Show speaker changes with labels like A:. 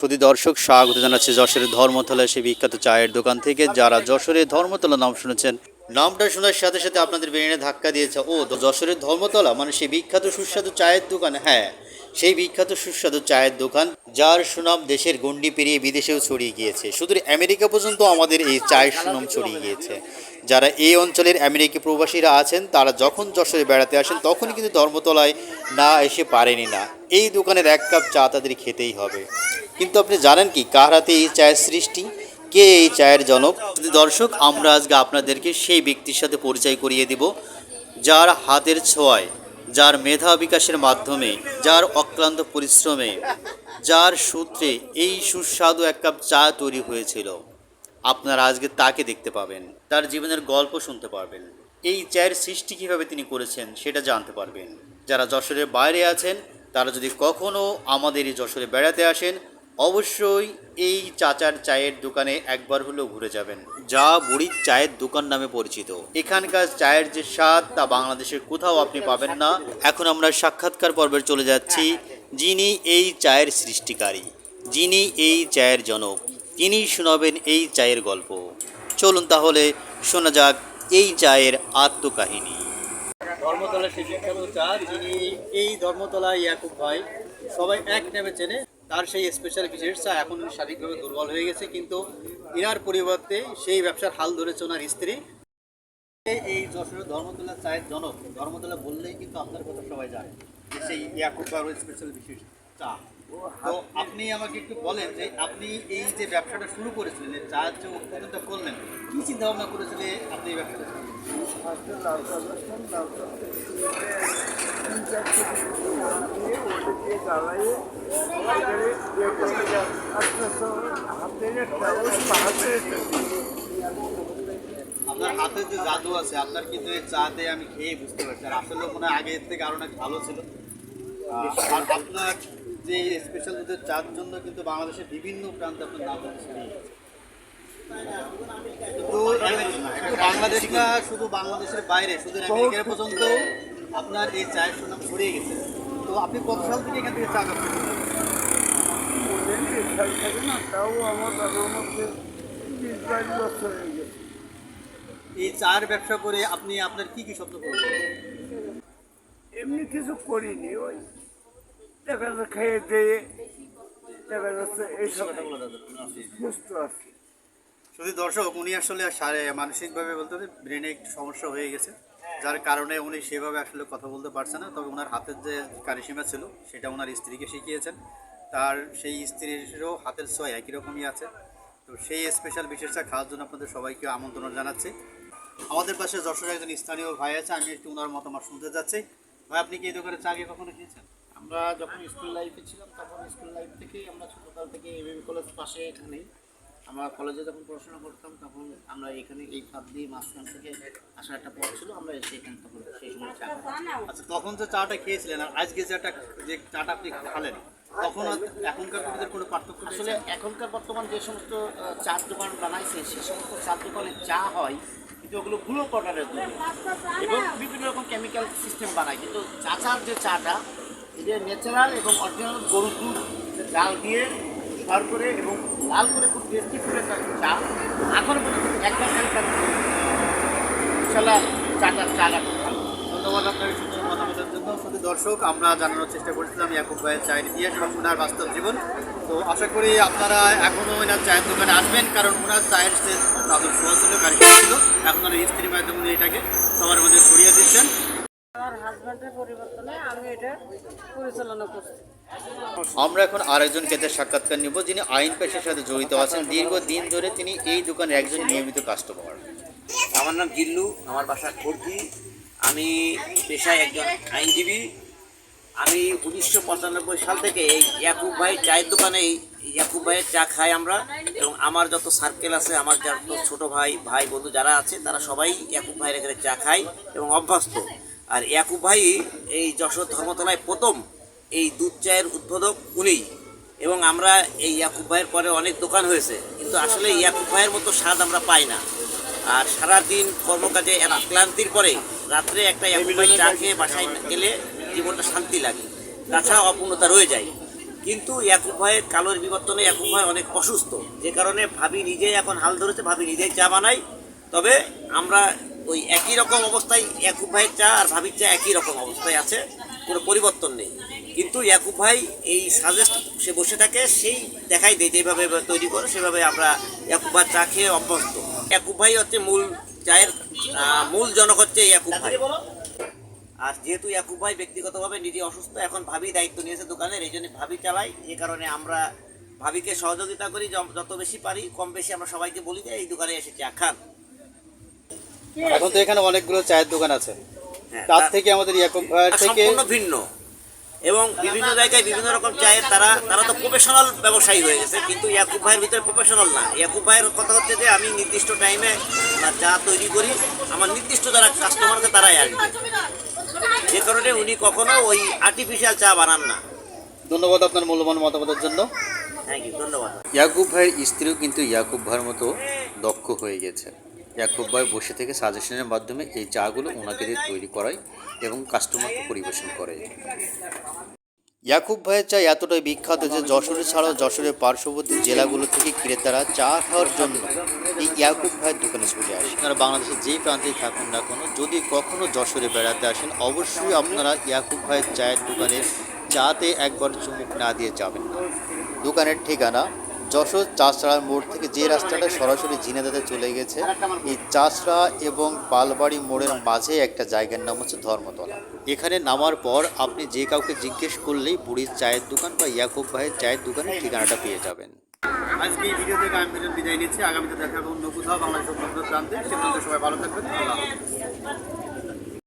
A: প্রতি দর্শক স্বাগত জানাচ্ছি যশোরের ধর্মতলা সেই বিখ্যাত চায়ের দোকান থেকে। যারা যশোরের ধর্মতলা নাম শুনেছেন, নামটা শোনার সাথে সাথে আপনাদের ব্রেনে ধাক্কা দিয়েছে, ও যশোরের ধর্মতলা মানে সেই বিখ্যাত সুস্বাদু চায়ের দোকান। হ্যাঁ, সেই বিখ্যাত সুস্বাদু চায়ের দোকান, যার সুনাম দেশের গণ্ডি পেরিয়ে বিদেশেও ছড়িয়ে গিয়েছে। শুধু আমেরিকা পর্যন্ত আমাদের এই চায়ের সুনাম ছড়িয়ে গিয়েছে। যারা এই অঞ্চলের আমেরিকা প্রবাসীরা আছেন, তারা যখন যশোরে বেড়াতে আসেন তখনই কিন্তু ধর্মতলায় না এসে পারেনি না। এই দোকানের এক কাপ চা তাদের খেতেই হবে। কিন্তু আপনি জানেন কি কার হাতে এই চায়ের সৃষ্টি, কে এই চায়ের জনক? দর্শক, আমরা আজকে আপনাদেরকে সেই ব্যক্তির সাথে পরিচয় করিয়ে দিব, যার হাতের ছোঁয়ায়, যার মেধা বিকাশের মাধ্যমে, যার অক্লান্ত পরিশ্রমে, যার সূত্রে এই সুস্বাদু এক কাপ চা তৈরি হয়েছিল। আপনারা আজকে তাকে দেখতে পাবেন, তার জীবনের গল্প শুনতে পারবেন, এই চায়ের সৃষ্টি কীভাবে তিনি করেছেন সেটা জানতে পারবেন। যারা যশোরের বাইরে আছেন, তারা যদি কখনও আমাদের এই যশোরে বেড়াতে আসেন, অবশ্যই এই চাচার চায়ের দোকানে একবার হলেও ঘুরে যাবেন, যা বুড়ির চায়ের দোকান নামে পরিচিত। এখানকার চায়ের যে স্বাদ, তা বাংলাদেশের কোথাও আপনি পাবেন না। এখন আমরা সাক্ষাৎকার পর্বে চলে যাচ্ছি, যিনি এই চায়ের সৃষ্টিকারী, যিনি এই চায়ের জনক, তিনি শোনাবেন এই চায়ের গল্প। চলুন তাহলে শোনা যাক এই চায়ের আত্মকাহিনী। ধর্মতলা সেই বিখ্যাত চা, যিনি এই ধর্মতলা ইয়াকুব ভাই, সবাই এক নামে চেনে। তার সেই স্পেশাল বিশেষ চা এখন শারীরিকভাবে দুর্বল হয়ে গেছে, কিন্তু ইনার পরিবর্তে সেই ব্যবসার হাল ধরেছে ওনার স্ত্রী। এই যশোরের ধর্মতলা চায়ের জনক, ধর্মতলা বললেই কিন্তু আপনার কথা সবাই জানে, যে সেই ইয়াকুব ভাইয়ের স্পেশাল বিশেষ চা। তো আপনি আমাকে একটু বলেন যে আপনি এই যে ব্যবসাটা শুরু করেছিলেন, এই চায়ের যে উৎপাদনটা করলেন, কী চিন্তা ভাবনা করেছিলেন আপনি এই ব্যবসাটা শুরু আপনার হাতে যে জাদু আছে, আপনার কিন্তু এই চাতে আমি খেয়ে বুঝতে পারছি। আর আসলে মনে হয় আগের থেকে আরও অনেক ভালো ছিল। আর আপনার যে স্পেশাল দুধের চার জন্য কিন্তু বাংলাদেশের বিভিন্ন প্রান্তে আপনার নাম ছড়িয়ে গেছে। শুধু বাংলাদেশ না, শুধু বাংলাদেশের বাইরে, শুধু আমেরিকা পর্যন্ত আপনার এই চায়ের সুনাম ছড়িয়ে গেছে। তো আপনি কত সাল থেকে এখান থেকে চা ব্যবসা করছেন?
B: তাও আমার দাদার মধ্যে 20-22 বছর হয়ে গেছে।
A: এই চায়ের ব্যবসা করে আপনি আপনার কি কি স্বপ্ন করবেন?
B: এমনি কিছু করিনি, ওই দেখা যাচ্ছে খেয়ে দিয়ে দেখা যাচ্ছে এইসব সুস্থ আছে।
A: শুধু দর্শক, উনি আসলে মানসিকভাবে বলতে ব্রেনে একটু সমস্যা হয়ে গেছে, যার কারণে উনি সেভাবে আসলে কথা বলতে পারছে না। তবে ওনার হাতের যে কারিশমা ছিল সেটা ওনার স্ত্রীকে শিখিয়েছেন। তার সেই স্ত্রীরও হাতের ছোঁয়া একই রকমই আছে। তো সেই স্পেশাল বিশেষ চা খাওয়ার জন্য আপনাদের সবাইকে আমন্ত্রণ জানাচ্ছি। আমাদের পাশে যশোরের একজন স্থানীয় ভাই আছে, আমি একটু ওনার মতামত শুনতে যাচ্ছি। ভাই, আপনি কি এই দোকানে চা আগে কখনো খেয়েছেন?
C: আমরা যখন স্কুল লাইফে ছিলাম তখন স্কুল লাইফ থেকেই আমরা ছোটোকাল থেকে এমএবি কলেজ পাশে এখানেই আমরা কলেজে যখন পড়াশোনা করতাম তখন আমরা এখানে এই ফাঁক দিয়ে মাঝখান থেকে আসার একটা পথ ছিল, আমরা এসে এখানে তখন সেই সময় চা খেতাম।
A: আচ্ছা, তখন যে চাটা খেয়েছিলেন আর আজকে যে চাটা আপনি খালেন, তখন এখনকার কবিদের কোনো পার্থক্য
C: আসলে এখনকার বর্তমান যে সমস্ত চার দোকান বানাইছে সেই সমস্ত চার দোকানে চা হয়, কিন্তু ওগুলো গুঁড়ো পাউডারের দুধ এবং বিভিন্ন রকম কেমিক্যাল সিস্টেম বানায়। কিন্তু চাচার যে চাটা, এটা ন্যাচারাল এবং অরিজিনাল গরুর দুধ জাল দিয়ে সর করে এবং লাল করে খুব টেস্টি ফুলের চা। এখনও পর্যন্ত একবার খালি ইনশাল্লাহ চাটা খুব ভালো।
A: ধন্যবাদ আপনাকে সুন্দর মতামতের জন্য। শুধু দর্শক, আমরা জানানোর চেষ্টা করেছিলাম ইয়াকুব ভাইয়ের চায়ের ইতিহাস এবং ওনার বাস্তব জীবন। তো আশা করি আপনারা এখনও ওনার চায়ের দোকানে আসবেন, কারণ ওনার চায়ের যে তাদের ছোঁয়া ছিল, কারিগর ছিল, এখন ওনার স্ত্রীর মাধ্যমে উনি এটাকে সবার মধ্যে ছড়িয়ে দিচ্ছেন।
D: আমার হাজব্যান্ডের পরিবর্তনে আমি এটা পরিচালনা করছি।
A: আমরা এখন আরেকজন ক্ষেত্রে সাক্ষাৎকার নিব, যিনি আইন পেশার সাথে জড়িত আছেন। দীর্ঘদিন ধরে তিনি এই দোকানের একজন নিয়মিত কাস্টমার।
E: আমার নাম জিল্লু, আমার বাসা খড়কি। আমি পেশায় একজন আইনজীবী। আমি 1995 সাল থেকে এই ইয়াকুব ভাই চায়ের দোকানে এই ইয়াকুব ভাইয়ের চা খাই আমরা, এবং আমার যত সার্কেল আছে, আমার যত ছোটো ভাই বন্ধু যারা আছে, তারা সবাই ইয়াকুব ভাইয়ের এখানে চা খায় এবং অভ্যস্ত। আর ইয়াকুব ভাই এই যশোর ধর্মতলায় প্রথম এই দুধ চায়ের উদ্বোধক উনিই, এবং আমরা এই ইয়াকুব ভাইয়ের পরে অনেক দোকান হয়েছে, কিন্তু আসলে ইয়াকুব ভাইয়ের মতো স্বাদ আমরা পাই না। আর সারাদিন কর্মকাজে এত ক্লান্তির পরে রাত্রে একটা ইয়াকুব ভাই চা খেয়ে বাসায় গেলে জীবনটা শান্তি লাগে, তাছাড়া অপূর্ণতা রয়ে যায়। কিন্তু ইয়াকুব ভাইয়ের কালোর বিবর্তনে ইয়াকুব ভাই অনেক অসুস্থ, যে কারণে ভাবি নিজেই এখন হাল ধরেছে, ভাবি নিজেই চা বানাই। তবে আমরা ওই একই রকম অবস্থায়, ইয়াকুব ভাইয়ের চা আর ভাবির চা একই রকম অবস্থায় আছে, কোনো পরিবর্তন নেই। কিন্তু ইয়াকুব ভাই এই সাজেস্ট সে বসে থাকে, সেই দেখাই দেয় যেভাবে তৈরি করে সেভাবে আমরা ইয়াকুব ভাই চা খেয়ে অভ্যস্ত। ইয়াকুব ভাই হচ্ছে মূল চায়ের মূল জনক হচ্ছে ইয়াকুব ভাই। আর যেহেতু ইয়াকুব ভাই ব্যক্তিগতভাবে নিজে অসুস্থ, এখন ভাবি দায়িত্ব নিয়েছে দোকানের, এই জন্য ভাবি চালাই। যে কারণে আমরা ভাবিকে সহযোগিতা করি, যত বেশি পারি কম বেশি আমরা সবাইকে বলি যে এই দোকানে এসে চা খান।
A: এখন তো এখানে অনেকগুলো চায়ের দোকান আছে,
E: হ্যাঁ,
A: তার থেকে আমাদের ইয়াকুব ভাইয়ের থেকে
E: সম্পূর্ণ ভিন্ন এবং বিভিন্ন জায়গায় বিভিন্ন রকম চায়ের তারা তো প্রফেশনাল ব্যবসায়ী হয়ে গেছে, কিন্তু ইয়াকুব ভাইয়ের ভিতরে প্রফেশনাল না। ইয়াকুব ভাইয়ের কথা হচ্ছে যে আমি নির্দিষ্ট টাইমে চা তৈরি করি, আমার নির্দিষ্ট যারা কাস্টমারকে তারাই আসবে, যে কারণে উনি কখনো ওই আর্টিফিশিয়াল চা বানান না।
A: ধন্যবাদ আপনার মূল্যবান মতামতের জন্য।
E: থ্যাংক ইউ, ধন্যবাদ।
A: ইয়াকুব ভাইয়ের স্ত্রীও কিন্তু ইয়াকুব ভাইয়ের মতো দক্ষ হয়ে গেছে। ইয়াকুব ভাই বসে থেকে সাজেশনের মাধ্যমে এই চাগুলো ওনাকে দিয়ে তৈরি করায় এবং কাস্টমারকে পরিবেশন করে। ইয়াকুব ভাইয়ের চা এতটাই বিখ্যাত যে যশোরে ছাড়াও যশোরের পার্শ্ববর্তী জেলাগুলো থেকে ক্রেতারা চা খাওয়ার জন্য এই ইয়াকুব ভাইয়ের দোকানে চলে আসে। আপনারা বাংলাদেশের যেই প্রান্তেই থাকুন না কোনো, যদি কখনও যশোরে বেড়াতে আসেন অবশ্যই আপনারা ইয়াকুব ভাইয়ের চায়ের দোকানের চাতে একবার চুমুক না দিয়ে যাবেন না। দোকানের ঠিকানা যশোর চাষড়ার মোড় থেকে যে রাস্তাটা সরাসরি ঝিনাইদহে চলে গেছে, এই চাষড়া এবং পালবাড়ি মোড়ের মাঝে একটা জায়গার নাম হচ্ছে ধর্মতলা। এখানে নামার পর আপনি যে কাউকে জিজ্ঞেস করলেই বুড়ির চায়ের দোকান বা ইয়াকুব ভাইয়ের চায়ের দোকানের ঠিকানাটা পেয়ে যাবেন। আজকে এই ভিডিও থেকে আমি বিদায় নিচ্ছি। আগামীতে দেখা হবে অন্য কোথাও বাংলাদেশের অন্য প্রান্তে। সে পর্যন্ত সবাই ভালো থাকবেন। আল্লাহ হাফেজ।